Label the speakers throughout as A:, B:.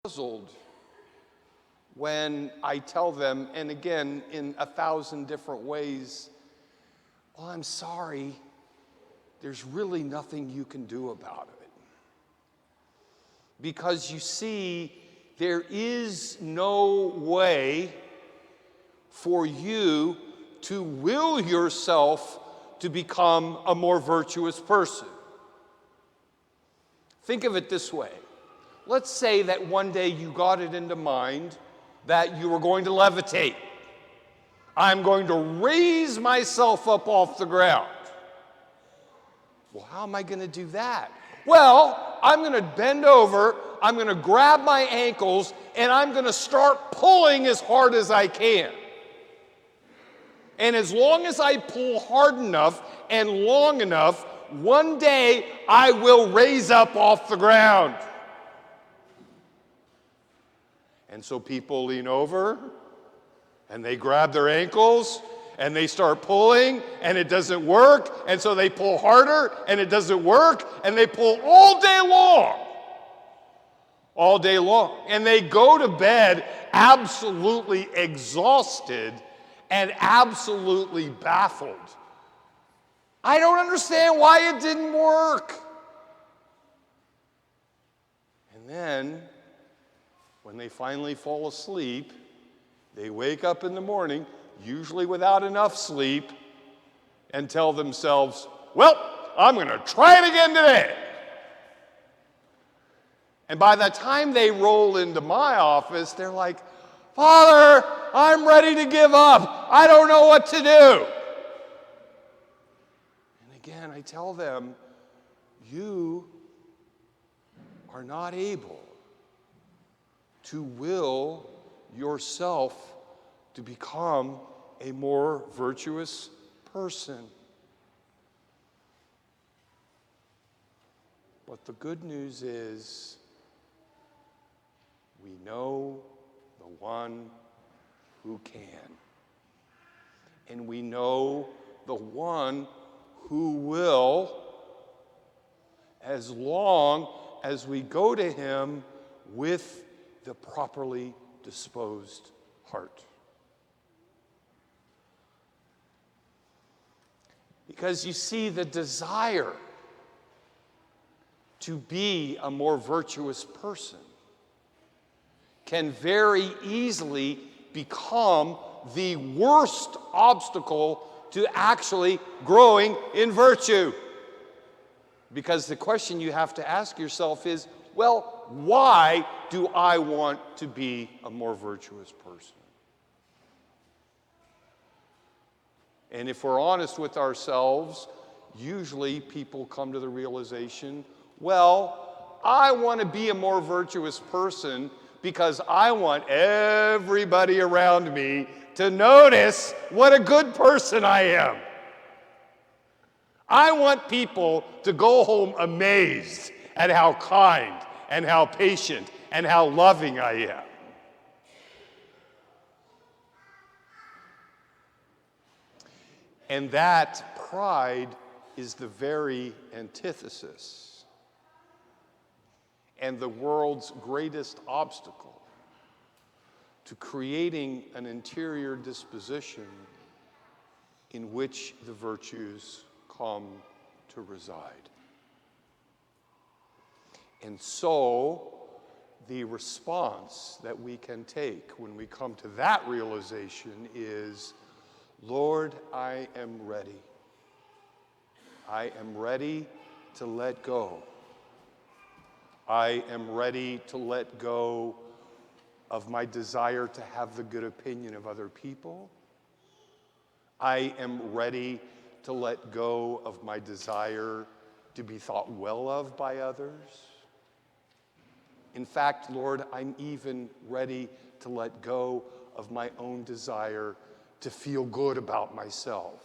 A: puzzled when I tell them, and again, in 1,000 different ways, well, I'm sorry, there's really nothing you can do about it. Because you see, there is no way for you to will yourself to become a more virtuous person. Think of it this way. Let's say that one day you got it into mind that you were going to levitate. I'm going to raise myself up off the ground. Well, how am I going to do that? Well, I'm going to bend over, I'm going to grab my ankles, and I'm going to start pulling as hard as I can. And as long as I pull hard enough and long enough, one day I will raise up off the ground. And so people lean over, and they grab their ankles, and they start pulling, and it doesn't work, and so they pull harder, and it doesn't work, and they pull all day long. All day long. And they go to bed absolutely exhausted and absolutely baffled. I don't understand why it didn't work. And then, when they finally fall asleep, they wake up in the morning, usually without enough sleep, and tell themselves, well, I'm going to try it again today. And by the time they roll into my office, they're like, Father, I'm ready to give up. I don't know what to do. And again, I tell them, you are not able to will yourself to become a more virtuous person. But the good news is we know the one who can. And we know the one who will, as long as we go to him with the properly disposed heart. Because you see, the desire to be a more virtuous person can very easily become the worst obstacle to actually growing in virtue. Because the question you have to ask yourself is, well, why do I want to be a more virtuous person? And if we're honest with ourselves, usually people come to the realization, well, I want to be a more virtuous person because I want everybody around me to notice what a good person I am. I want people to go home amazed at how kind and how patient and how loving I am. And that pride is the very antithesis and the world's greatest obstacle to creating an interior disposition in which the virtues come to reside. And so, the response that we can take when we come to that realization is, Lord, I am ready. I am ready to let go. I am ready to let go of my desire to have the good opinion of other people. I am ready to let go of my desire to be thought well of by others. In fact, Lord, I'm even ready to let go of my own desire to feel good about myself.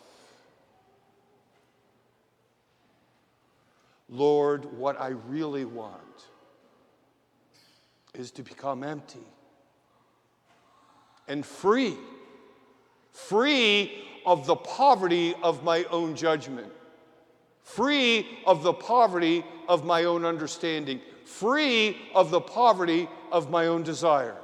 A: Lord, what I really want is to become empty and free of the poverty of my own judgment, free of the poverty of my own understanding, free of the poverty of my own desire.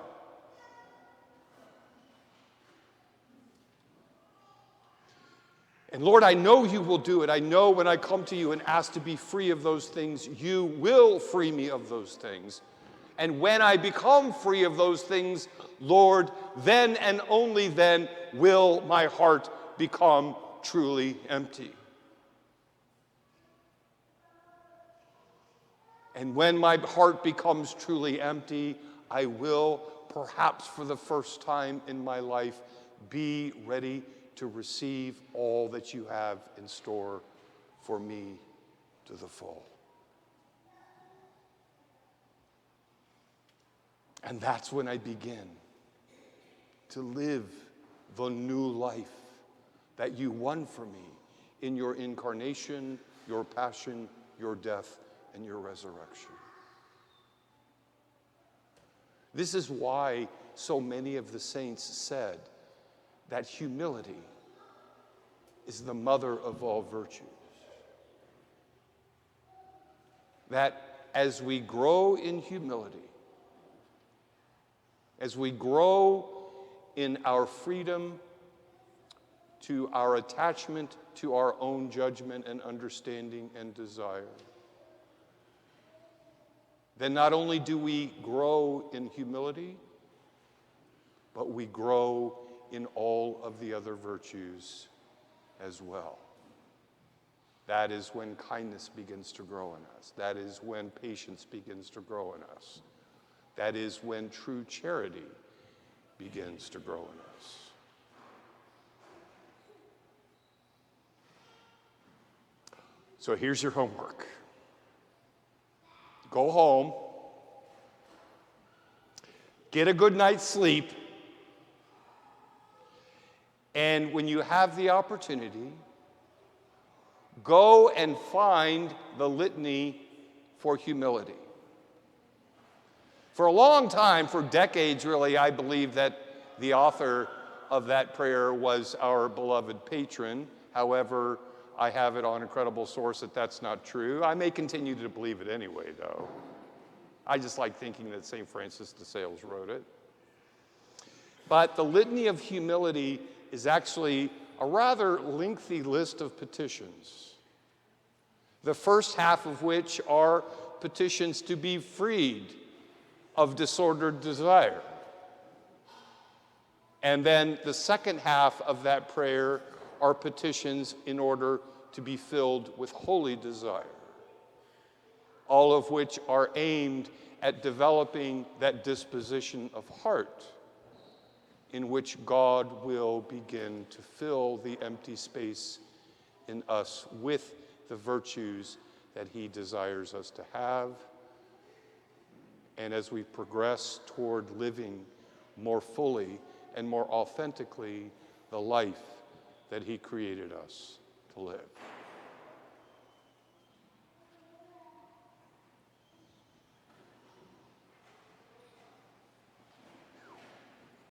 A: And Lord, I know you will do it. I know when I come to you and ask to be free of those things, you will free me of those things. And when I become free of those things, Lord, then and only then will my heart become truly empty. And when my heart becomes truly empty, I will, perhaps for the first time in my life, be ready to receive all that you have in store for me to the full. And that's when I begin to live the new life that you won for me in your incarnation, your passion, your death, and your resurrection. This is why so many of the saints said that humility is the mother of all virtues. That as we grow in humility, as we grow in our freedom to our attachment to our own judgment and understanding and desire, then not only do we grow in humility, but we grow in all of the other virtues as well. That is when kindness begins to grow in us. That is when patience begins to grow in us. That is when true charity begins to grow in us. So here's your homework. Go home, get a good night's sleep, and when you have the opportunity, go and find the litany for humility. For a long time, for decades really, I believe that the author of that prayer was our beloved patron. However, I have it on a credible source that that's not true. I may continue to believe it anyway, though. I just like thinking that St. Francis de Sales wrote it. But the Litany of Humility is actually a rather lengthy list of petitions, the first half of which are petitions to be freed of disordered desire. And then the second half of that prayer are petitions in order to be filled with holy desire, all of which are aimed at developing that disposition of heart in which God will begin to fill the empty space in us with the virtues that he desires us to have. And as we progress toward living more fully and more authentically the life that he created us to live.